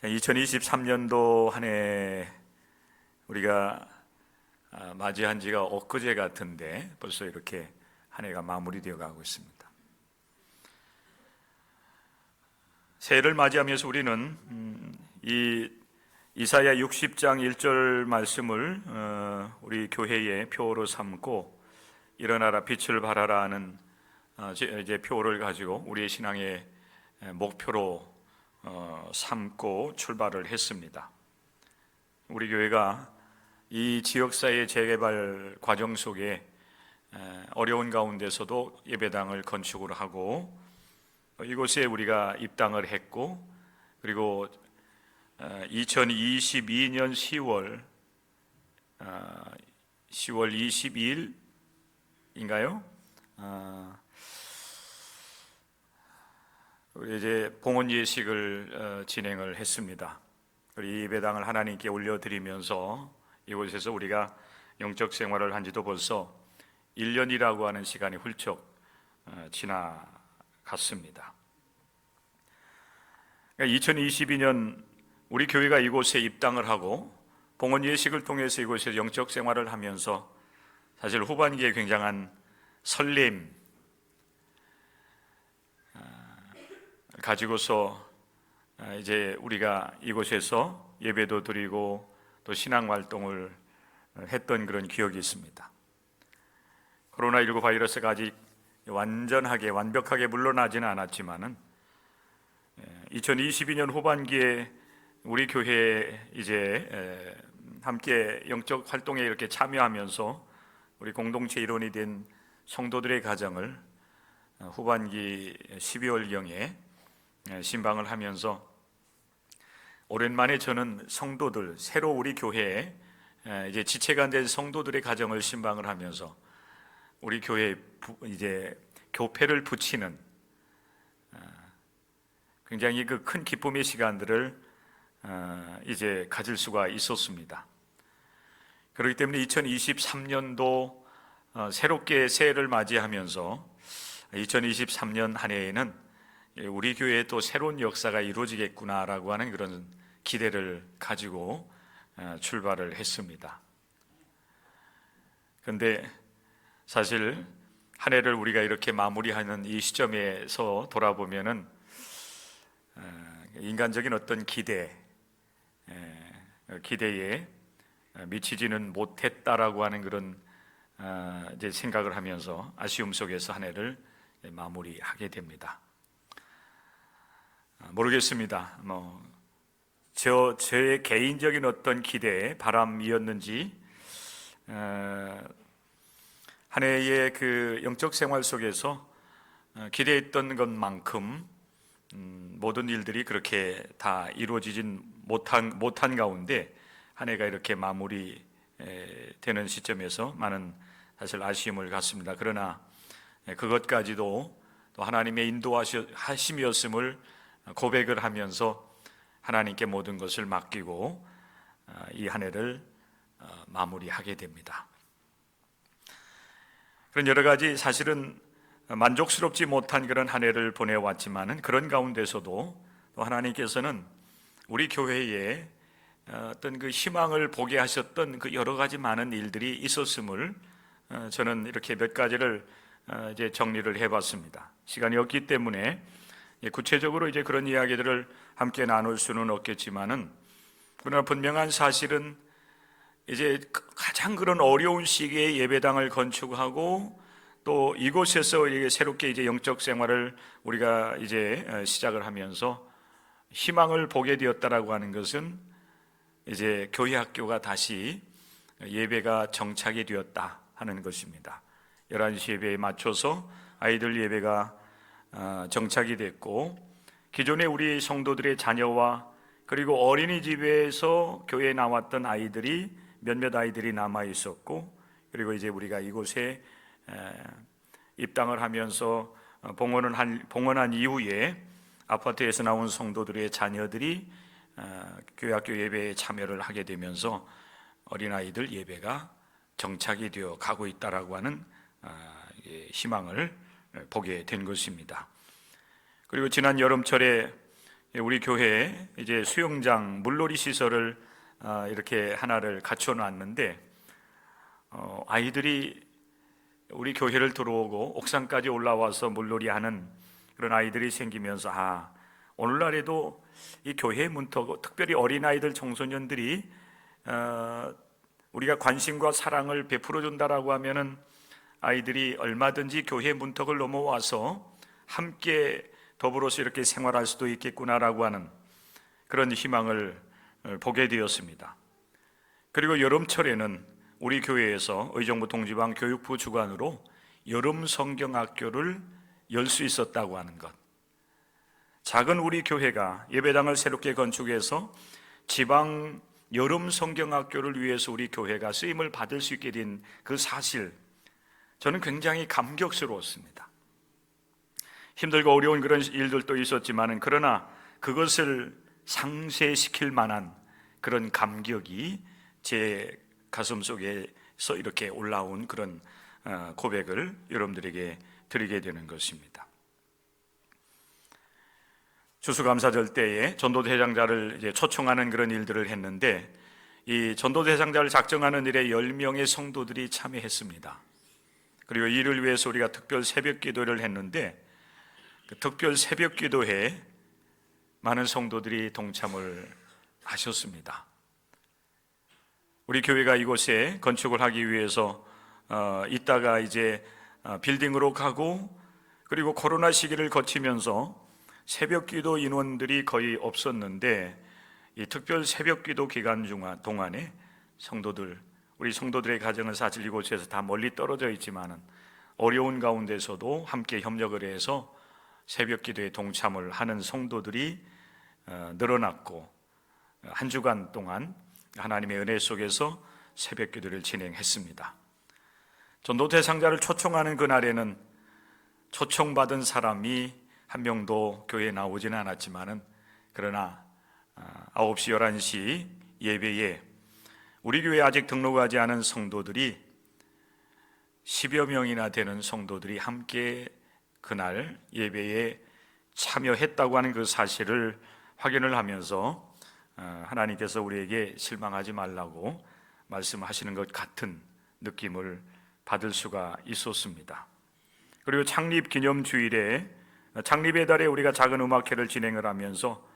2023년도 한 해 우리가 맞이한 지가 엊그제 같은데 벌써 이렇게 한 해가 마무리되어 가고 있습니다. 새해를 맞이하면서 우리는 이 이사야 60장 1절 말씀을 우리 교회의 표어로 삼고 일어나라 빛을 발하라 하는 이제 표어를 가지고 우리의 신앙의 목표로 삼고 출발을 했습니다. 우리 교회가 이 지역사회 재개발 과정 속에 어려운 가운데서도 예배당을 건축을 하고 이곳에 우리가 입당을 했고, 그리고 2022년 10월 22일인가요? 우리 이제 봉헌 예식을 진행을 했습니다. 이 예배당을 하나님께 올려드리면서 이곳에서 우리가 영적 생활을 한 지도 벌써 1년이라고 하는 시간이 훌쩍 지나갔습니다. 2022년 우리 교회가 이곳에 입당을 하고 봉헌 예식을 통해서 이곳에서 영적 생활을 하면서 사실 후반기에 굉장한 설렘 가지고서 이제 우리가 이곳에서 예배도 드리고 또 신앙 활동을 했던 그런 기억이 있습니다. 코로나19 바이러스가 아직 완벽하게 물러나지는 않았지만은 2022년 후반기에 우리 교회에 이제 함께 영적 활동에 이렇게 참여하면서 우리 공동체 일원이 된 성도들의 가정을 후반기 12월경에 신방을 하면서 오랜만에 저는 성도들, 새로 우리 교회에 이제 지체가 된 성도들의 가정을 신방을 하면서 우리 교회에 이제 교패를 붙이는 굉장히 그 큰 기쁨의 시간들을 이제 가질 수가 있었습니다. 그렇기 때문에 2023년도 새롭게 새해를 맞이하면서 2023년 한 해에는 우리 교회에 또 새로운 역사가 이루어지겠구나라고 하는 그런 기대를 가지고 출발을 했습니다. 그런데 사실 한 해를 우리가 이렇게 마무리하는 이 시점에서 돌아보면은 인간적인 어떤 기대에 미치지는 못했다라고 하는 그런 이제 생각을 하면서 아쉬움 속에서 한 해를 마무리하게 됩니다. 모르겠습니다. 저의 개인적인 어떤 기대에 바람이었는지 한 해의 그 영적 생활 속에서 기대했던 것만큼 모든 일들이 그렇게 다 이루어지진 못한 가운데 한 해가 이렇게 마무리 되는 시점에서 많은 사실 아쉬움을 갖습니다. 그러나 그것까지도 또 하나님의 인도하심이었음을 고백을 하면서 하나님께 모든 것을 맡기고 이 한 해를 마무리하게 됩니다. 그런 여러 가지 사실은 만족스럽지 못한 그런 한 해를 보내왔지만은 그런 가운데서도 또 하나님께서는 우리 교회에 어떤 그 희망을 보게 하셨던 그 여러 가지 많은 일들이 있었음을 저는 이렇게 몇 가지를 이제 정리를 해봤습니다. 시간이 없기 때문에 구체적으로 이제 그런 이야기들을 함께 나눌 수는 없겠지만은, 그러나 분명한 사실은 이제 가장 그런 어려운 시기에 예배당을 건축하고 또 이곳에서 새롭게 이제 영적 생활을 우리가 이제 시작을 하면서 희망을 보게 되었다라고 하는 것은 이제 교회 학교가 다시 예배가 정착이 되었다 하는 것입니다. 11시 예배에 맞춰서 아이들 예배가 정착이 됐고, 기존에 우리 성도들의 자녀와 그리고 어린이집에서 교회에 나왔던 아이들이 몇몇 아이들이 남아 있었고, 그리고 이제 우리가 이곳에 입당을 하면서 봉헌한 이후에 아파트에서 나온 성도들의 자녀들이 교회 학교 예배에 참여를 하게 되면서 어린아이들 예배가 정착이 되어 가고 있다라고 하는 희망을 보게 된 것입니다. 그리고 지난 여름철에 우리 교회에 이제 수영장, 물놀이 시설을 이렇게 하나를 갖춰 놨는데 아이들이 우리 교회를 들어오고 옥상까지 올라와서 물놀이 하는 그런 아이들이 생기면서 오늘날에도 이 교회 문턱, 특별히 어린아이들, 청소년들이 우리가 관심과 사랑을 베풀어 준다라고 하면은 아이들이 얼마든지 교회 문턱을 넘어와서 함께 더불어서 이렇게 생활할 수도 있겠구나라고 하는 그런 희망을 보게 되었습니다. 그리고 여름철에는 우리 교회에서 의정부 동지방 교육부 주관으로 여름 성경학교를 열 수 있었다고 하는 것, 작은 우리 교회가 예배당을 새롭게 건축해서 지방 여름 성경학교를 위해서 우리 교회가 쓰임을 받을 수 있게 된 그 사실, 저는 굉장히 감격스러웠습니다. 힘들고 어려운 그런 일들도 있었지만 그러나 그것을 상쇄시킬 만한 그런 감격이 제 가슴 속에서 이렇게 올라온 그런 고백을 여러분들에게 드리게 되는 것입니다. 추수감사절 때에 전도대장자를 이제 초청하는 그런 일들을 했는데, 이 전도대장자를 작정하는 일에 10명의 성도들이 참여했습니다. 그리고 이를 위해서 우리가 특별 새벽 기도를 했는데, 그 특별 새벽 기도에 많은 성도들이 동참을 하셨습니다. 우리 교회가 이곳에 건축을 하기 위해서 이따가 이제 빌딩으로 가고, 그리고 코로나 시기를 거치면서 새벽 기도 인원들이 거의 없었는데, 이 특별 새벽 기도 기간 동안에 우리 성도들의 가정은 사실 이곳에서 다 멀리 떨어져 있지만은 어려운 가운데서도 함께 협력을 해서 새벽 기도에 동참을 하는 성도들이 늘어났고, 한 주간 동안 하나님의 은혜 속에서 새벽 기도를 진행했습니다. 전도 대상자를 초청하는 그날에는 초청받은 사람이 한 명도 교회에 나오지는 않았지만은, 그러나 9시, 11시 예배에 우리 교회에 아직 등록하지 않은 성도들이 10여 명이나 되는 성도들이 함께 그날 예배에 참여했다고 하는 그 사실을 확인을 하면서 하나님께서 우리에게 실망하지 말라고 말씀하시는 것 같은 느낌을 받을 수가 있었습니다. 그리고 창립 기념 주일에, 창립의 달에 우리가 작은 음악회를 진행을 하면서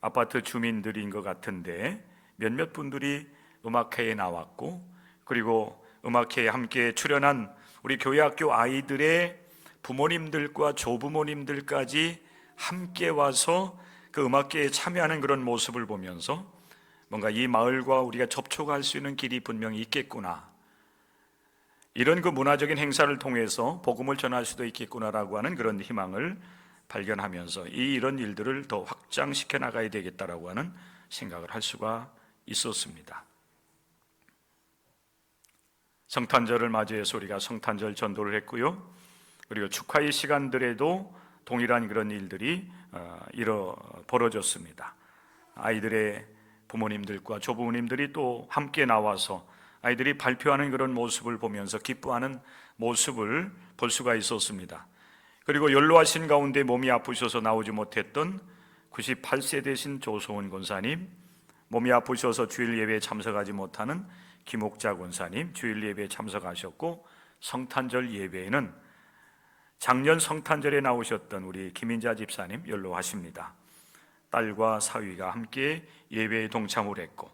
아파트 주민들인 것 같은데 몇몇 분들이 음악회에 나왔고, 그리고 음악회에 함께 출연한 우리 교회학교 아이들의 부모님들과 조부모님들까지 함께 와서 그 음악회에 참여하는 그런 모습을 보면서 뭔가 이 마을과 우리가 접촉할 수 있는 길이 분명히 있겠구나, 이런 그 문화적인 행사를 통해서 복음을 전할 수도 있겠구나라고 하는 그런 희망을 발견하면서 이런 일들을 더 확장시켜 나가야 되겠다라고 하는 생각을 할 수가 있었습니다. 성탄절을 맞이해서 우리가 성탄절 전도를 했고요. 그리고 축하의 시간들에도 동일한 그런 일들이 벌어졌습니다. 아이들의 부모님들과 조부모님들이 또 함께 나와서 아이들이 발표하는 그런 모습을 보면서 기뻐하는 모습을 볼 수가 있었습니다. 그리고 연로하신 가운데 몸이 아프셔서 나오지 못했던 98세 되신 조소은 권사님, 몸이 아프셔서 주일 예배에 참석하지 못하는 김옥자 권사님 주일 예배에 참석하셨고, 성탄절 예배에는 작년 성탄절에 나오셨던 우리 김인자 집사님 연로하십니다. 딸과 사위가 함께 예배에 동참을 했고,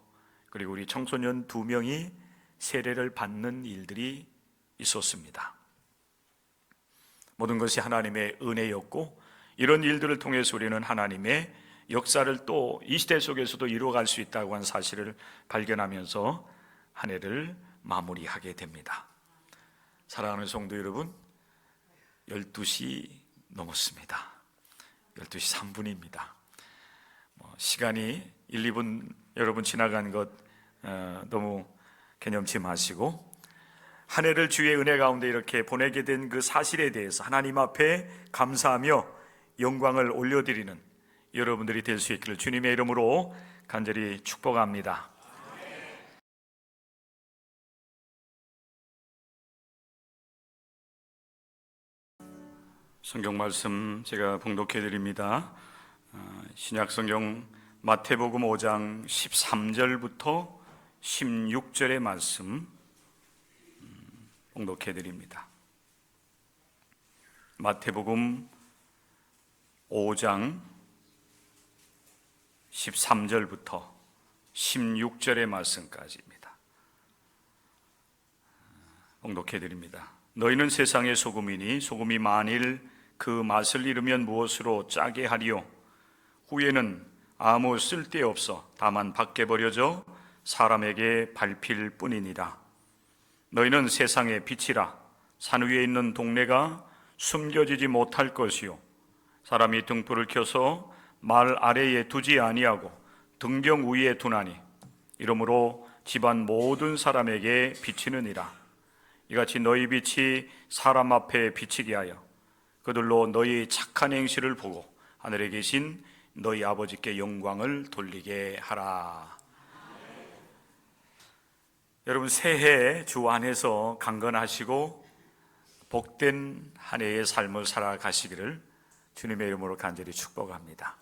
그리고 우리 청소년 2명이 세례를 받는 일들이 있었습니다. 모든 것이 하나님의 은혜였고, 이런 일들을 통해서 우리는 하나님의 역사를 또 이 시대 속에서도 이루어갈 수 있다고 하는 사실을 발견하면서 한 해를 마무리하게 됩니다. 사랑하는 성도 여러분, 12시 넘었습니다. 12시 3분입니다. 시간이 1, 2분 여러분 지나간 것 너무 개념치 마시고, 한 해를 주의 은혜 가운데 이렇게 보내게 된 그 사실에 대해서 하나님 앞에 감사하며 영광을 올려드리는 여러분들이 될 수 있기를 주님의 이름으로 간절히 축복합니다. 성경 말씀 제가 봉독해 드립니다. 신약 성경 마태복음 5장 13절부터 16절의 말씀 봉독해 드립니다. 마태복음 5장 13절부터 16절의 말씀까지입니다. 봉독해 드립니다. 너희는 세상의 소금이니 소금이 만일 그 맛을 잃으면 무엇으로 짜게 하리요? 후에는 아무 쓸데없어 다만 밖에 버려져 사람에게 밟힐 뿐이니라. 너희는 세상의 빛이라. 산 위에 있는 동네가 숨겨지지 못할 것이요 사람이 등불을 켜서 말 아래에 두지 아니하고 등경 위에 두나니 이러므로 집안 모든 사람에게 비치느니라. 이같이 너희 빛이 사람 앞에 비치게 하여 그들로 너희 착한 행실을 보고 하늘에 계신 너희 아버지께 영광을 돌리게 하라. 여러분, 새해 주 안에서 강건하시고 복된 한 해의 삶을 살아가시기를 주님의 이름으로 간절히 축복합니다.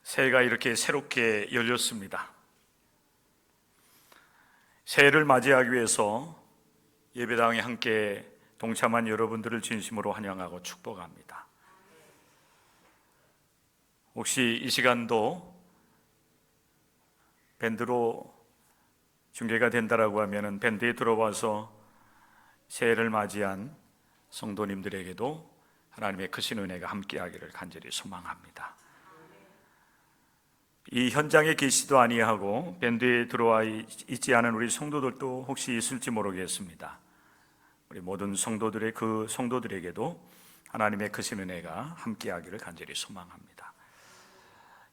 새해가 이렇게 새롭게 열렸습니다. 새해를 맞이하기 위해서 예배당에 함께 동참한 여러분들을 진심으로 환영하고 축복합니다. 혹시 이 시간도 밴드로 중계가 된다라고 하면은 밴드에 들어와서 새해를 맞이한 성도님들에게도 하나님의 크신 은혜가 함께하기를 간절히 소망합니다. 이 현장에 계시도 아니하고 밴드에 들어와 있지 않은 우리 성도들도 혹시 있을지 모르겠습니다. 우리 모든 성도들의 그 성도들에게도 하나님의 크신 은혜가 함께하기를 간절히 소망합니다.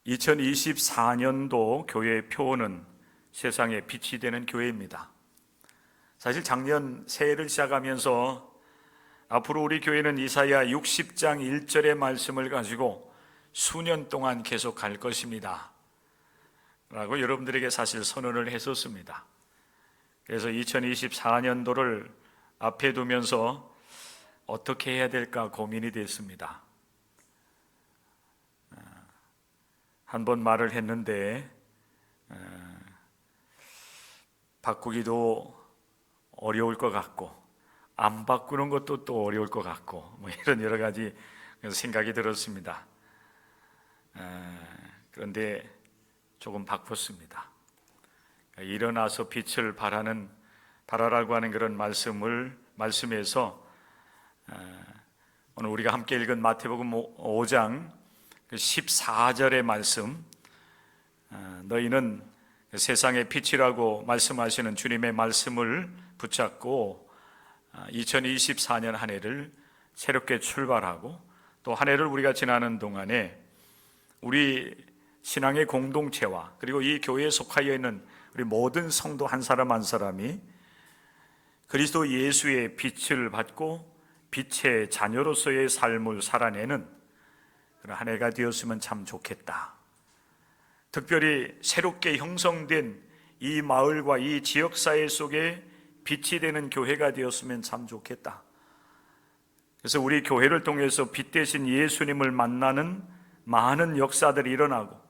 2024년도 교회의 표어는 세상에 빛이 되는 교회입니다. 사실 작년 새해를 시작하면서 앞으로 우리 교회는 이사야 60장 1절의 말씀을 가지고 수년 동안 계속 갈 것입니다 라고 여러분들에게 사실 선언을 했었습니다. 그래서 2024년도를 앞에 두면서 어떻게 해야 될까 고민이 됐습니다. 한 번 말을 했는데 바꾸기도 어려울 것 같고 안 바꾸는 것도 또 어려울 것 같고 뭐 이런 여러 가지 생각이 들었습니다. 그런데 조금 바꿨습니다. 일어나서 빛을 바라라고 하는 그런 말씀에서 오늘 우리가 함께 읽은 마태복음 5장 14절의 말씀, 너희는 세상의 빛이라고 말씀하시는 주님의 말씀을 붙잡고 2024년 한 해를 새롭게 출발하고 또 한 해를 우리가 지나는 동안에 우리 신앙의 공동체와 그리고 이 교회에 속하여 있는 우리 모든 성도 한 사람 한 사람이 그리스도 예수의 빛을 받고 빛의 자녀로서의 삶을 살아내는 그런 한 해가 되었으면 참 좋겠다. 특별히 새롭게 형성된 이 마을과 이 지역사회 속에 빛이 되는 교회가 되었으면 참 좋겠다. 그래서 우리 교회를 통해서 빛 대신 예수님을 만나는 많은 역사들이 일어나고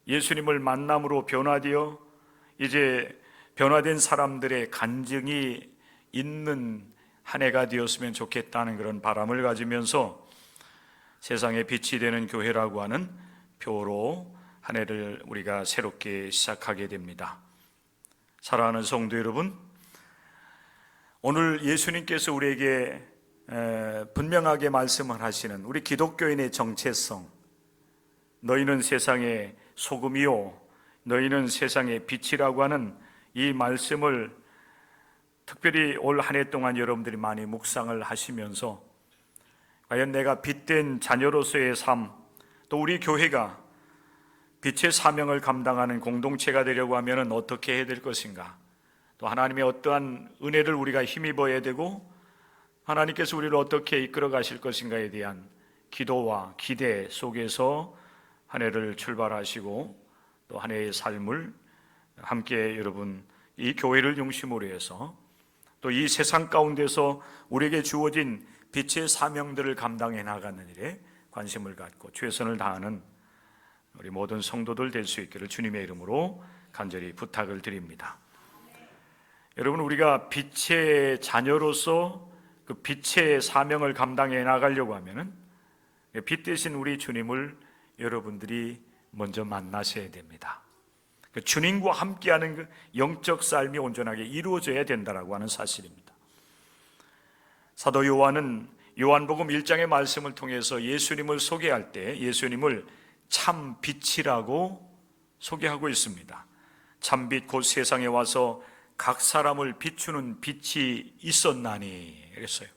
예수님을 만남으로 변화되어 이제 변화된 사람들의 간증이 있는 한 해가 되었으면 좋겠다는 그런 바람을 가지면서 세상에 빛이 되는 교회라고 하는 표로 한 해를 우리가 새롭게 시작하게 됩니다. 사랑하는 성도 여러분, 오늘 예수님께서 우리에게 분명하게 말씀을 하시는 우리 기독교인의 정체성, 너희는 세상의 소금이요 너희는 세상의 빛이라고 하는 이 말씀을 특별히 올 한 해 동안 여러분들이 많이 묵상을 하시면서 과연 내가 빛된 자녀로서의 삶, 또 우리 교회가 빛의 사명을 감당하는 공동체가 되려고 하면 어떻게 해야 될 것인가, 또 하나님의 어떠한 은혜를 우리가 힘입어야 되고 하나님께서 우리를 어떻게 이끌어 가실 것인가에 대한 기도와 기대 속에서 한 해를 출발하시고 또 한 해의 삶을 함께 여러분 이 교회를 중심으로 해서 또 이 세상 가운데서 우리에게 주어진 빛의 사명들을 감당해 나가는 일에 관심을 갖고 최선을 다하는 우리 모든 성도들 될 수 있기를 주님의 이름으로 간절히 부탁을 드립니다. 여러분, 우리가 빛의 자녀로서 그 빛의 사명을 감당해 나가려고 하면은 빛 대신 우리 주님을 여러분들이 먼저 만나셔야 됩니다. 주님과 함께하는 그 영적 삶이 온전하게 이루어져야 된다라고 하는 사실입니다. 사도 요한은 요한복음 1장의 말씀을 통해서 예수님을 소개할 때 예수님을 참 빛이라고 소개하고 있습니다. 참빛 곧 세상에 와서 각 사람을 비추는 빛이 있었나니 그랬어요.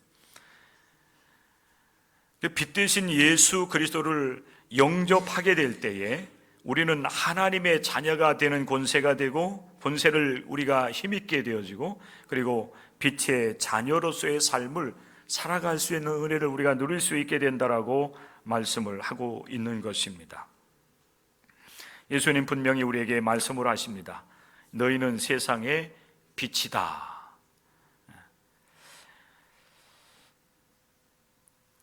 빛 대신 예수 그리스도를 영접하게 될 때에 우리는 하나님의 자녀가 되는 권세가 되고 권세를 우리가 힘있게 되어지고 그리고 빛의 자녀로서의 삶을 살아갈 수 있는 은혜를 우리가 누릴 수 있게 된다라고 말씀을 하고 있는 것입니다. 예수님 분명히 우리에게 말씀을 하십니다. 너희는 세상의 빛이다.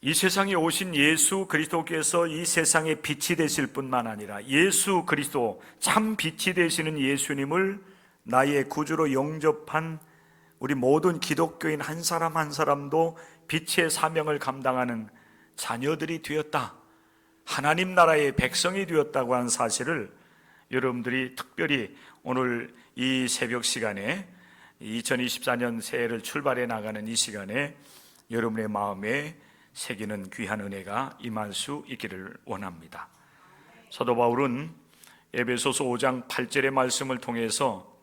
이 세상에 오신 예수 그리스도께서 이 세상의 빛이 되실 뿐만 아니라 예수 그리스도 참 빛이 되시는 예수님을 나의 구주로 영접한 우리 모든 기독교인 한 사람 한 사람도 빛의 사명을 감당하는 자녀들이 되었다, 하나님 나라의 백성이 되었다고 하는 사실을 여러분들이 특별히 오늘 이 새벽 시간에 2024년 새해를 출발해 나가는 이 시간에 여러분의 마음에 새기는 귀한 은혜가 임할 수 있기를 원합니다. 사도 바울은 에베소서 5장 8절의 말씀을 통해서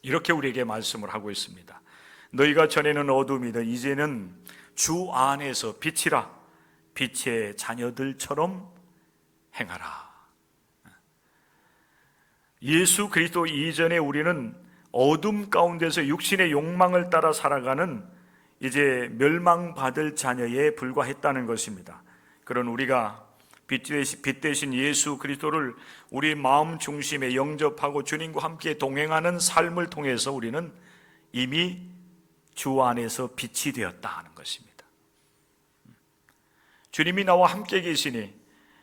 이렇게 우리에게 말씀을 하고 있습니다. 너희가 전에는 어둠이다 이제는 주 안에서 빛이라 빛의 자녀들처럼 행하라. 예수 그리스도 이전에 우리는 어둠 가운데서 육신의 욕망을 따라 살아가는 이제 멸망받을 자녀에 불과했다는 것입니다. 그런 우리가 빛 대신 예수 그리스도를 우리 마음 중심에 영접하고 주님과 함께 동행하는 삶을 통해서 우리는 이미 주 안에서 빛이 되었다 하는 것입니다. 주님이 나와 함께 계시니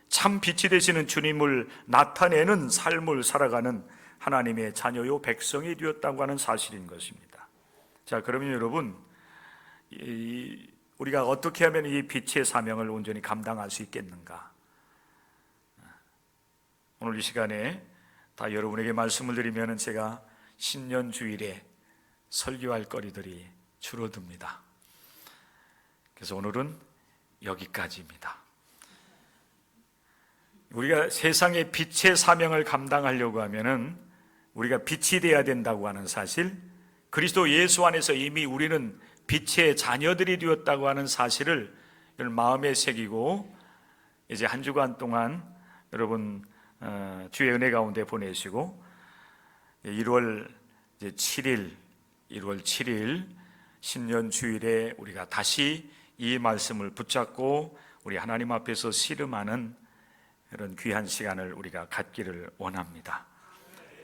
참 빛이 되시는 주님을 나타내는 삶을 살아가는 하나님의 자녀요 백성이 되었다고 하는 사실인 것입니다. 자, 그러면 여러분, 우리가 어떻게 하면 이 빛의 사명을 온전히 감당할 수 있겠는가? 오늘 이 시간에 다 여러분에게 말씀을 드리면 제가 신년 주일에 설교할 거리들이 줄어듭니다. 그래서 오늘은 여기까지입니다. 우리가 세상의 빛의 사명을 감당하려고 하면은 우리가 빛이 되어야 된다고 하는 사실, 그리스도 예수 안에서 이미 우리는 빛의 자녀들이 되었다고 하는 사실을 마음에 새기고 이제 한 주간 동안 여러분 주의 은혜 가운데 보내시고 1월 7일 신년 주일에 우리가 다시 이 말씀을 붙잡고 우리 하나님 앞에서 씨름하는 그런 귀한 시간을 우리가 갖기를 원합니다.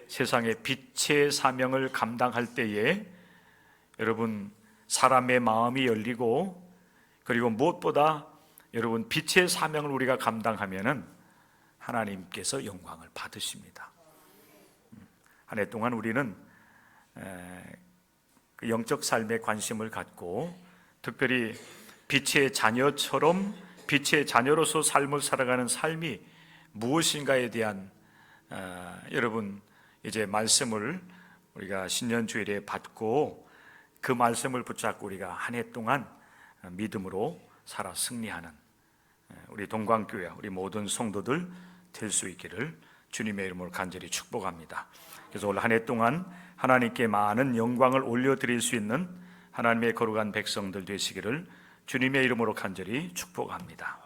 세상의 빛의 사명을 감당할 때에 여러분 사람의 마음이 열리고 그리고 무엇보다 여러분 빛의 사명을 우리가 감당하면은 하나님께서 영광을 받으십니다. 한 해 동안 우리는 그 영적 삶에 관심을 갖고 특별히 빛의 자녀처럼 빛의 자녀로서 삶을 살아가는 삶이 무엇인가에 대한 여러분 이제 말씀을 우리가 신년 주일에 받고 그 말씀을 붙잡고 우리가 한 해 동안 믿음으로 살아 승리하는 우리 동광교회 우리 모든 성도들 될 수 있기를 주님의 이름으로 간절히 축복합니다. 그래서 올 한 해 동안 하나님께 많은 영광을 올려드릴 수 있는 하나님의 거룩한 백성들 되시기를 주님의 이름으로 간절히 축복합니다.